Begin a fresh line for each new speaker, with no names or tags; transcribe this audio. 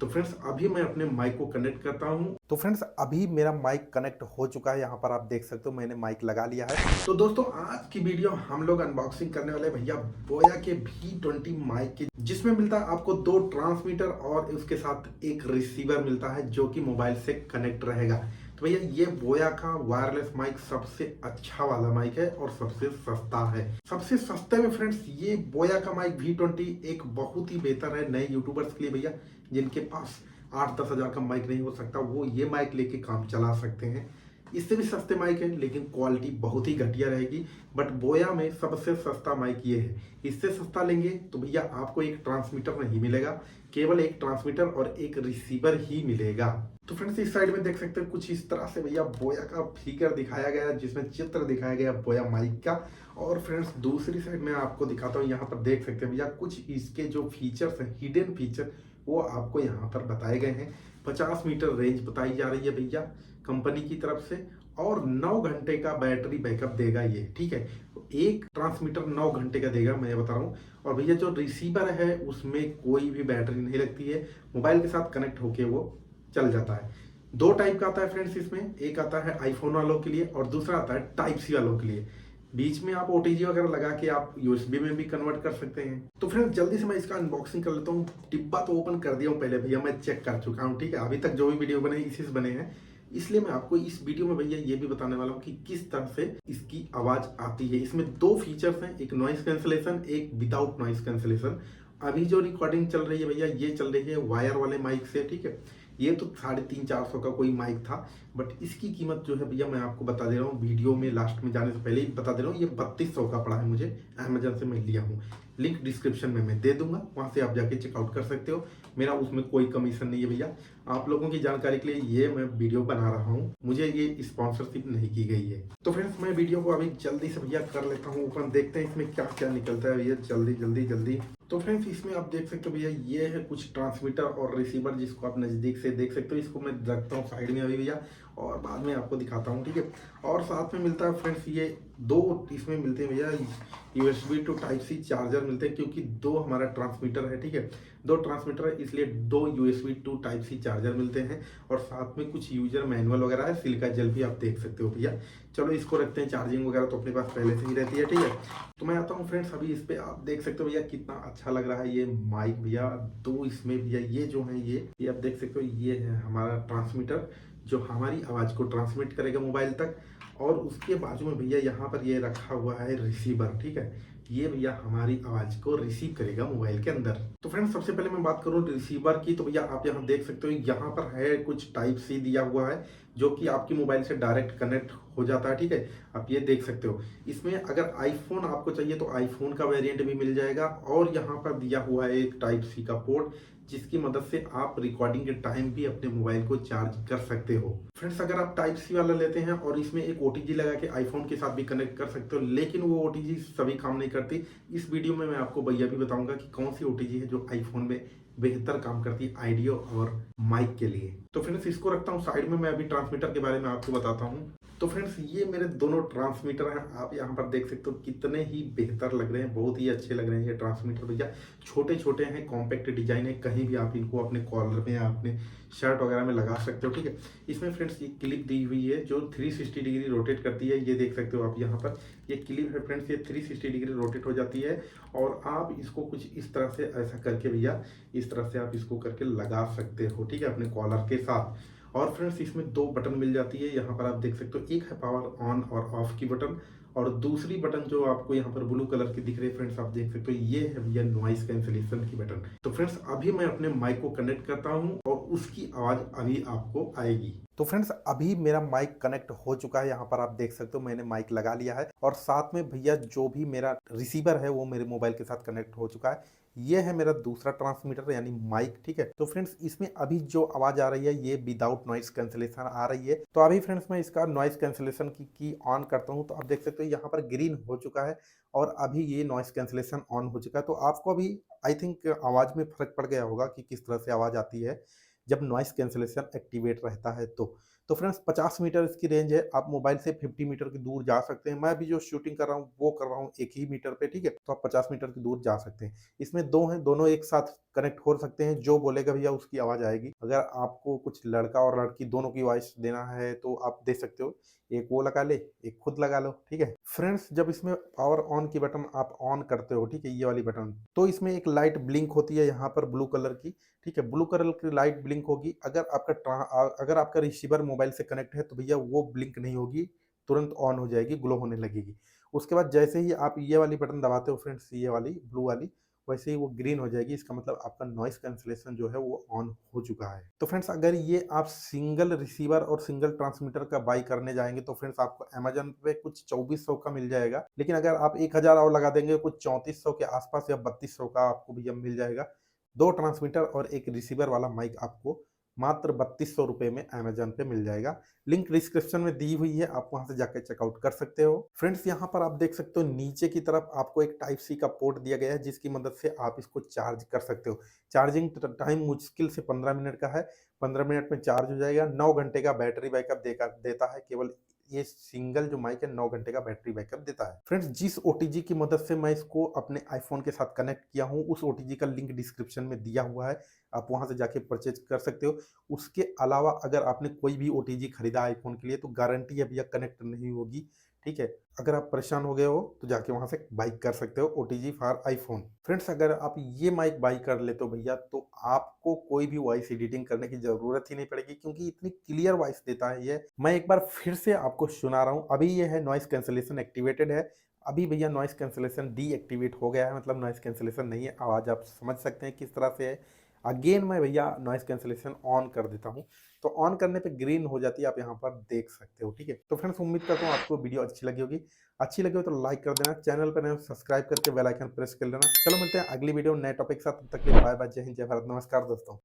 तो फ्रेंड्स अभी मैं अपने माइक को कनेक्ट करता हूँ। तो फ्रेंड्स अभी मेरा माइक कनेक्ट हो चुका है, यहाँ पर आप देख सकते हो मैंने माइक लगा लिया है। तो दोस्तों आज की वीडियो हम लोग अनबॉक्सिंग करने वाले भैया बोया के V20 माइक की, जिसमें मिलता है आपको 2 ट्रांसमीटर और उसके साथ एक रिसीवर मिलता है जो कि मोबाइल से कनेक्ट रहेगा। तो भैया ये बोया का वायरलेस माइक सबसे अच्छा वाला माइक है और सबसे सस्ता है। सबसे सस्ते में फ्रेंड्स ये बोया का माइक V20 एक बहुत ही बेहतर है नए यूट्यूबर्स के लिए भैया, जिनके पास 8-10 हज़ार का माइक नहीं हो सकता, वो ये माइक लेके काम चला सकते हैं। इससे भी सस्ते माइक है लेकिन क्वालिटी बहुत ही घटिया रहेगी, बट बोया में सबसे सस्ता माइक ये है। इससे सस्ता लेंगे तो भैया आपको एक ट्रांसमीटर नहीं मिलेगा, केवल एक ट्रांसमीटर और एक रिसीवर ही मिलेगा। तो फ्रेंड्स इस साइड में देख सकते हैं कुछ इस तरह से भैया बोया का फिगर दिखाया गया है, जिसमें चित्र दिखाया गया बोया माइक का। और फ्रेंड्स दूसरी साइड में आपको दिखाता हूँ, यहाँ पर देख सकते हैं भैया कुछ इसके जो फीचर्स हैं, हिडन फीचर, वो आपको यहाँ पर बताए गए हैं। 50 मीटर रेंज बताई जा रही है भैया कंपनी की तरफ से, और 9 घंटे का बैटरी बैकअप देगा ये, ठीक है। एक ट्रांसमीटर 9 घंटे का देगा, मैं बता रहा हूँ। और भैया जो रिसीवर है उसमें कोई भी बैटरी नहीं लगती है, मोबाइल के साथ कनेक्ट होके वो चल जाता है। 2 टाइप का आता है फ्रेंड्स इसमें, एक आता है आईफोन वालों के लिए और दूसरा आता है टाइप सी वालों के लिए। बीच में आप ओटीजी वगैरह लगा के आप यूएसबी में भी कन्वर्ट कर सकते हैं। तो फ्रेंड्स जल्दी से मैं इसका अनबॉक्सिंग कर लेता हूँ। डिब्बा तो ओपन कर दिया हूँ पहले भैया, मैं चेक कर चुका हूँ, ठीक है। अभी तक जो भी वीडियो बने इसी से बने हैं, इसलिए मैं आपको इस वीडियो में भैया ये भी बताने वाला हूँ कि किस तरह से इसकी आवाज आती है। इसमें 2 फीचर्स हैं, एक नॉइस कैंसिलेशन, एक विदाउट नॉइस कैंसिलेशन। अभी जो रिकॉर्डिंग चल रही है भैया ये चल रही है वायर वाले माइक से, ठीक है। ये तो 350-400 का कोई माइक था, बट इसकी कीमत जो है भैया मैं आपको बता दे रहा हूँ, वीडियो में लास्ट में जाने से पहले ही बता दे रहा हूँ, ये 3200 का पड़ा है मुझे, अमेजन से मैं लिया हूँ। लिंक डिस्क्रिप्शन में मैं दे दूंगा, वहां से आप जाके चेकआउट कर सकते हो। मेरा उसमें कोई कमीशन नहीं है भैया, आप लोगों की जानकारी के लिए ये मैं वीडियो बना रहा हूँ, मुझे ये स्पॉन्सरशिप नहीं की गई है। तो फ्रेंड्स मैं वीडियो को अभी जल्दी से भैया कर लेता हूँ ओपन, देखते हैं इसमें क्या क्या निकलता है भैया, जल्दी जल्दी जल्दी। तो फ्रेंड्स इसमें आप देख सकते हो भैया ये है कुछ ट्रांसमीटर और रिसीवर, जिसको आप नज़दीक से देख सकते हो। इसको मैं रखता हूँ साइड में अभी भैया, और बाद में आपको दिखाता हूँ, ठीक है। और साथ में मिलता है फ्रेंड्स ये 2 इसमें मिलते हैं भैया USB to type C charger मिलते हैं, क्योंकि 2 हमारा ट्रांसमीटर है, ठीक है। 2 ट्रांसमीटर है इसलिए 2 USB to type C charger मिलते हैं, और साथ में कुछ यूजर मैनुअल वगैरह है, सिलिका जेल भी आप देख सकते हो भैया। चलो इसको रखते हैं, चार्जिंग वगैरह तो अपने पास पहले से ही रहती है, ठीक है। तो मैं आता हूँ फ्रेंड्स अभी इस पे, आप देख सकते हो भैया कितना अच्छा लग रहा है ये माइक भैया। 2 इसमें भैया ये जो है ये आप देख सकते हो, ये है हमारा ट्रांसमीटर जो हमारी आवाज को ट्रांसमिट करेगा मोबाइल तक। और उसके बाजू में भैया यहाँ पर ये रखा हुआ है रिसीवर, ठीक है। ये भैया हमारी आवाज को रिसीव करेगा मोबाइल के अंदर। तो फ्रेंड्स सबसे पहले मैं बात करूं रिसीवर की, तो भैया आप यहाँ देख सकते हो यहाँ पर है कुछ टाइप सी दिया हुआ है, जो कि आपकी मोबाइल से डायरेक्ट कनेक्ट हो जाता है, ठीक है। आप ये देख सकते हो। इसमें अगर आईफोन आपको चाहिए तो आईफोन का वेरिएंट भी मिल जाएगा, और यहाँ पर दिया हुआ है एक टाइप सी का पोर्ट, जिसकी मदद से आप रिकॉर्डिंग के टाइम भी अपने मोबाइल को चार्ज कर सकते हो। फ्रेंड्स अगर आप टाइप सी वाला लेते हैं और इसमें एक ओटीजी लगा के आईफोन के साथ भी कनेक्ट कर सकते हो, लेकिन वो ओटीजी सभी काम नहीं करती। इस वीडियो में मैं आपको भैया भी बताऊंगा कि कौन सी ओटीजी है जो आईफोन में बेहतर काम करती है ऑडियो और माइक के लिए। तो फ्रेंड्स इसको रखता हूँ साइड में, मैं अभी ट्रांसमीटर के बारे में आपको बताता हूँ। तो फ्रेंड्स ये मेरे दोनों ट्रांसमीटर हैं, आप यहाँ पर देख सकते हो कितने ही बेहतर लग रहे हैं, बहुत ही अच्छे लग रहे हैं ये ट्रांसमीटर भैया। छोटे छोटे हैं, कॉम्पैक्ट डिजाइन है, कहीं भी आप इनको अपने कॉलर में या अपने शर्ट वगैरह में लगा सकते हो, ठीक है। इसमें फ्रेंड्स ये क्लिप दी हुई है जो 360 डिग्री रोटेट करती है, ये देख सकते हो आप यहाँ पर। ये क्लिप है फ्रेंड्स, ये 360 डिग्री रोटेट हो जाती है, और आप इसको कुछ इस तरह से ऐसा करके भैया, इस तरह से आप इसको करके लगा सकते हो, ठीक है, अपने कॉलर के साथ। और फ्रेंड्स इसमें 2 बटन मिल जाती है, यहाँ पर आप देख सकते हो। एक है पावर ऑन और ऑफ की बटन, और दूसरी बटन जो आपको यहाँ पर ब्लू कलर की दिख रही है फ्रेंड्स, आप देख सकते हो, ये है भैया नॉइस कैंसिलेशन की बटन। तो फ्रेंड्स अभी मैं अपने माइक को कनेक्ट करता हूँ और उसकी आवाज अभी आपको आएगी। तो फ्रेंड्स अभी मेरा माइक कनेक्ट हो चुका है, यहाँ पर आप देख सकते हो मैंने माइक लगा लिया है, और साथ में भैया जो भी मेरा रिसीवर है वो मेरे मोबाइल के साथ कनेक्ट हो चुका है। ये है मेरा दूसरा ट्रांसमीटर यानी माइक, ठीक है। तो फ्रेंड्स इसमें अभी जो आवाज आ रही है ये विदाउट नॉइस कैंसिलेशन आ रही है। तो अभी फ्रेंड्स मैं इसका नॉइस कैंसिलेशन की ऑन करता हूँ, तो आप देख सकते हो यहाँ पर ग्रीन हो चुका है, और अभी ये नॉइस कैंसिलेशन ऑन हो चुका है। तो आपको अभी आई थिंक आवाज में फर्क पड़ गया होगा कि किस तरह से आवाज आती है जब नॉइस कैंसिलेशन एक्टिवेट रहता है। तो तो फ्रेंड्स 50 मीटर इसकी रेंज है, आप मोबाइल से 50 मीटर की दूर जा सकते हैं। मैं अभी जो शूटिंग कर रहा हूँ वो कर रहा हूँ 1 ही मीटर पे, ठीक है? तो आप 50 मीटर की दूर जा सकते हैं। इसमें 2 हैं, दोनों एक साथ कनेक्ट हो सकते हैं, जो बोलेगा भैया उसकी आवाज़ आएगी। अगर आपको कुछ लड़का और लड़की दोनों की वॉइस देना है तो आप दे सकते हो। एक वो लगा ले, एक खुद लगा लो, ठीक है? फ्रेंड्स जब इसमें पावर ऑन की बटन आप ऑन करते हो, ठीक है, ये वाली बटन, तो इसमें एक लाइट ब्लिंक होती है यहाँ पर ब्लू कलर की, ठीक है? ब्लू कलर की लाइट ब्लिंक होगी। अगर आपका रिसीवर मोबाइल से कनेक्ट है तो भैया वो ब्लिंक नहीं होगी, तुरंत ऑन हो जाएगी, ग्लो होने लगेगी। उसके बाद जैसे ही आप ये वाली बटन दबाते हो फ्रेंड्स, ये वाली ब्लू वाली, वैसे ही वो ग्रीन हो जाएगी। इसका मतलब आपका नॉइस कैंसलेशन जो है वो ऑन हो चुका है। तो फ्रेंड्स अगर ये आप सिंगल रिसीवर और सिंगल ट्रांसमीटर का बाई करने जाएंगे तो फ्रेंड्स आपको अमेजन पे कुछ 2400 का मिल जाएगा। लेकिन अगर आप 1000 और लगा देंगे कुछ 3400 के आसपास या 3200 का आपको भैया मिल जाएगा। 2 ट्रांसमीटर और एक रिसीवर वाला माइक आपको मात्र 3200 रुपए में अमेजन पे मिल जाएगा। लिंक डिस्क्रिप्शन में दी हुई है, आप वहां से जाकर चेकआउट कर सकते हो। फ्रेंड्स यहाँ पर आप देख सकते हो नीचे की तरफ आपको एक टाइप सी का पोर्ट दिया गया है, जिसकी मदद से आप इसको चार्ज कर सकते हो। चार्जिंग टाइम मुश्किल से 15 मिनट का है, 15 मिनट में चार्ज हो जाएगा। 9 घंटे का बैटरी बैकअप देता है। केवल ये सिंगल जो माइक है 9 घंटे का बैटरी बैकअप देता है। फ्रेंड्स जिस ओटीजी की मदद से मैं इसको अपने आईफोन के साथ कनेक्ट किया हूँ, उस ओटीजी का लिंक डिस्क्रिप्शन में दिया हुआ है, आप वहां से जाके परचेज कर सकते हो। उसके अलावा अगर आपने कोई भी ओटीजी खरीदा आईफोन के लिए तो गारंटी है भैया कनेक्ट नहीं होगी, ठीक है? अगर आप परेशान हो गए हो तो जाके वहां से बाई कर सकते हो ओटीजी फॉर आईफोन। फ्रेंड्स अगर आप ये माइक बाई कर लेते हो भैया तो आपको कोई भी वॉइस एडिटिंग करने की जरूरत ही नहीं पड़ेगी, क्योंकि इतनी क्लियर वॉइस देता है ये। मैं एक बार फिर से आपको सुना रहा हूँ। अभी ये है नॉइस कैंसलेशन एक्टिवेटेड है, अभी भैया नॉइस कैंसलेशन डीएक्टिवेट हो गया है, मतलब नॉइस कैंसलेशन नहीं है। आवाज़ आप समझ सकते हैं किस तरह से है। अगेन मैं भैया नॉइस कैंसलेशन ऑन कर देता हूँ, तो ऑन करने पे ग्रीन हो जाती है, आप यहाँ पर देख सकते हो, ठीक है? तो फ्रेंड्स उम्मीद करता हूँ आपको वीडियो अच्छी लगी होगी। अच्छी लगी हो तो लाइक कर देना, चैनल पर नए सब्सक्राइब करके बेल आइकन प्रेस कर लेना। चलो मिलते हैं अगली वीडियो नए टॉपिक के साथ, तब तक के लिए बाय बाय, जय हिंद, जय भारत, नमस्कार दोस्तों।